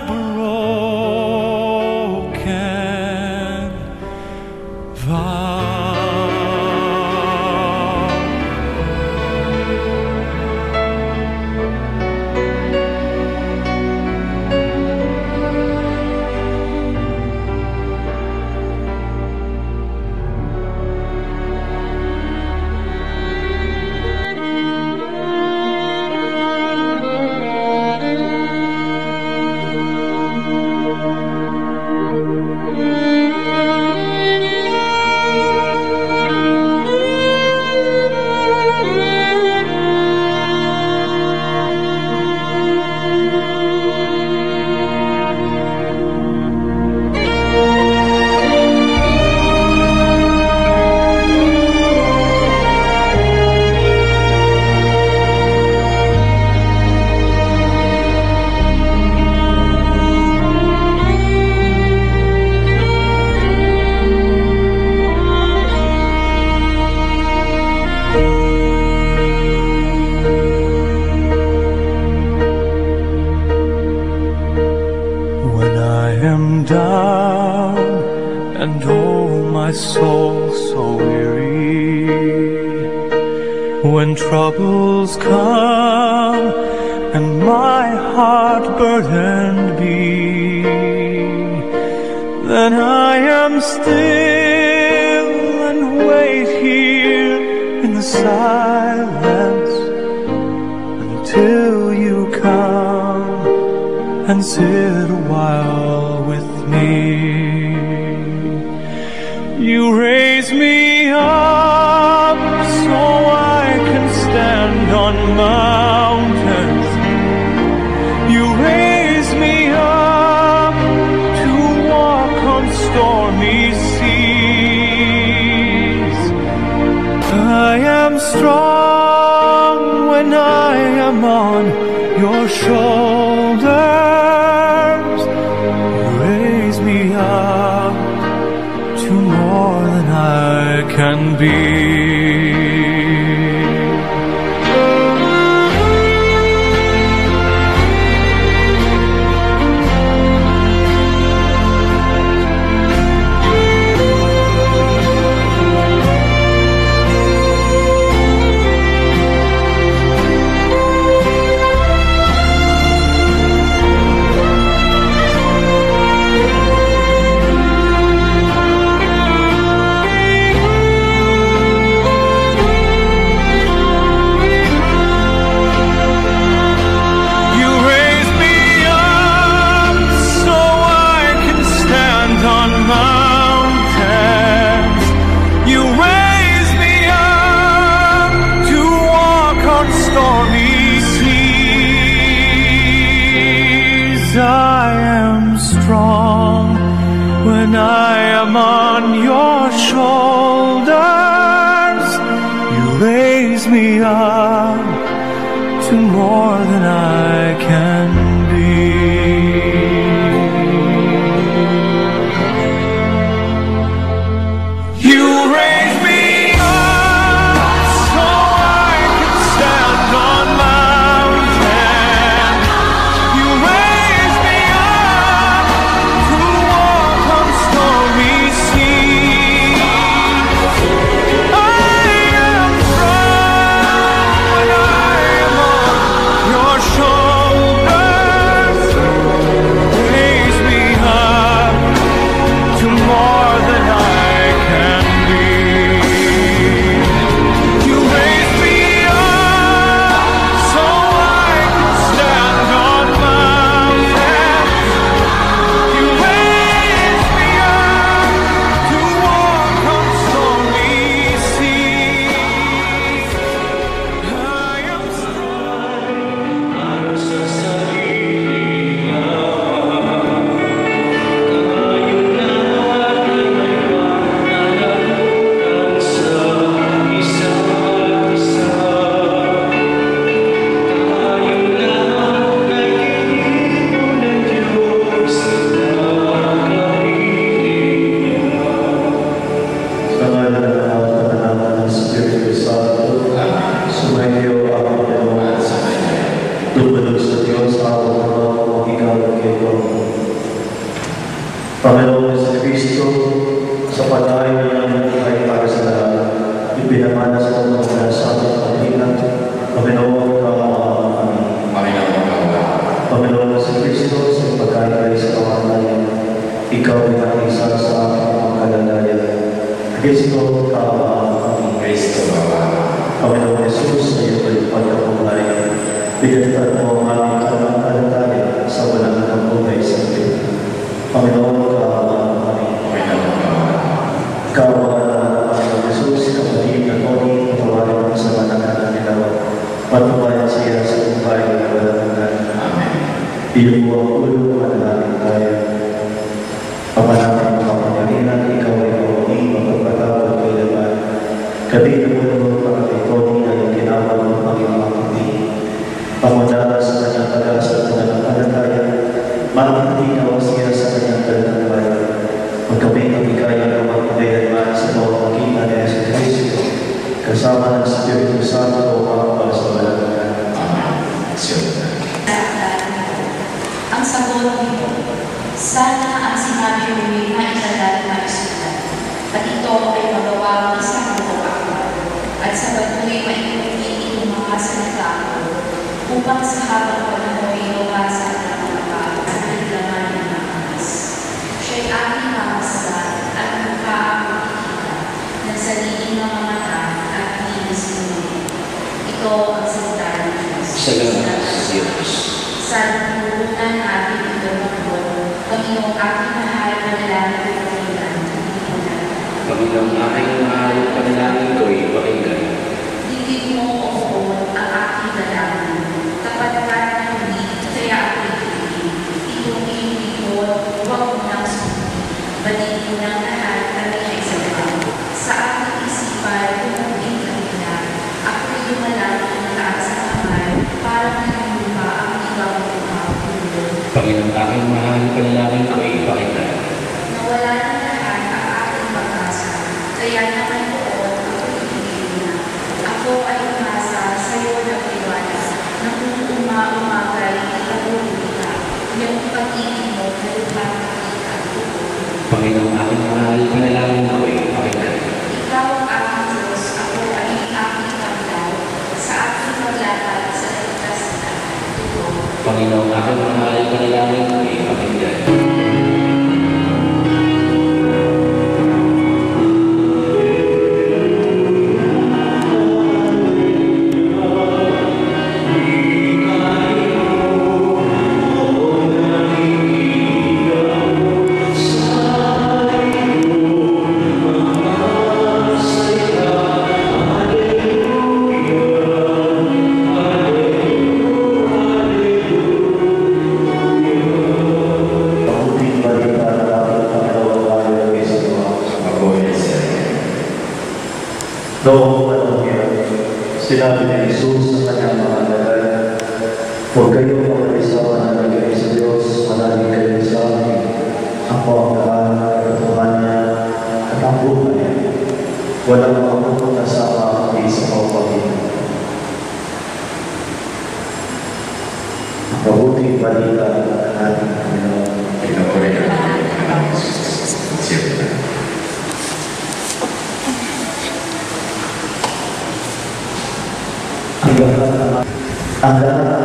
broken vow. Down and oh my soul so weary, when troubles come and my heart burdened be, then I am still and wait here in the silence until you come and sit a while with me. You raise me up so I can stand on mountains. You raise me up to walk on stormy seas. I am strong when I am on your shoulders. You raise me up to more than I can be. I am strong when I am on your shoulders. You raise me up to more than I can be. You raise me up so I can stand on mountains. You raise me up to walk on stormy seas. Panginoon Yesu Kristo, sa pagkain ng iyong buhay para sa lahat, ipinamanas mo mula sa ating paghinang, Panginoon, kaawaan kami. Panginoon Yesu Kristo, sa pagkain ay sa kawanay, ikaw ay nakisa sa ating mga kalagayan. Kristo, kaawaan kami. Panginoon Jesus, sa iyong kalipad na buhay, pinagtan mo ang aming kalagayan sa walang buhay sa iyo. Panginoon, kaawaan kami. Kaawaan na Panginoon Jesus, kapatid na Tony, patawarin mo sa manakanan nila. Patubayan siya sa buhay na walang hanggan. Iyong mo ang ulo, manalangin tayo. Pamanapin mo ang pangyaringan, ikaw ay mawagi, magpapatawad kailangan. Kabila mo naman Panginoon Tony ay ginawa ng Panginoon Panginoon. Pangudara sa kanyang tagas at pananampalataya, makikinawa siya sa kanyang kalagayan. Magkamay ang bigay ng magpapayagman sa pamamagitan ni Yesu Kristo, kasama ng Espiritu Santo ang sa walang hanggan. Ang sagot nito, sana ang sinabi mo ay maisalat na isulat, at ito ay magawa ng isang buong ako, at sa patuloy maikuti itong mga salita ko, upang sa habang panahon ay mabasa ng mga tao at naglaman ng mga anas. Siya'y aking mamasdan at mukha ang makikita ng sariling mga mata at linis mo. Ito ang salita ng Diyos. Salamat sa Diyos. Sa nungunan natin ito ng Panginoong aking mahal na lalaki ko kailan, Panginoong aking mahal, panalangin ko'y pakinggan. Digdig mo o ang aking dalangin. Tapat ka ng hindi, kaya ako'y tigil. Itong iyong likod, huwag mo nang sumuli. Batin mo ng lahat kami ay sabaw. Sa aking isipan, tumugin kanina. Ako'y lumalaki ng taas sa kamay, para nalulupa ang ikaw ng mga Panginoong aking mahal, panalangin ko'y pakinggan. Nawala ng lahat ang aking pag-asa, kaya naman noon ako'y tigil na. Ako ay umasa sa iyo ng iwanan, nang umagay itabuhin ka, iyong pag-ibig mo na lumapakita ko. Panginoong aking mahal, panalangin ko'y pakinggan. Ikaw ang aking Diyos, ako ay aking paglaw, sa aking paglatag sa litas na ito. Panginoong aking mahal, panalangin ko'y pakinggan. Noong panahon yan, sinabi ni Jesus sa kanyang mga alagad, huwag kayong mag-isa manalagay sa Diyos, manalagay kayo sa amin. Ako ang daan, katotohanan at ang buhay. Walang makapunta sa akin sa paupagitan. Ang mabuting balita ng ating Panginoon. Pinapurihan ko ang Panginoong Jesus. Siyempre. Ang lahat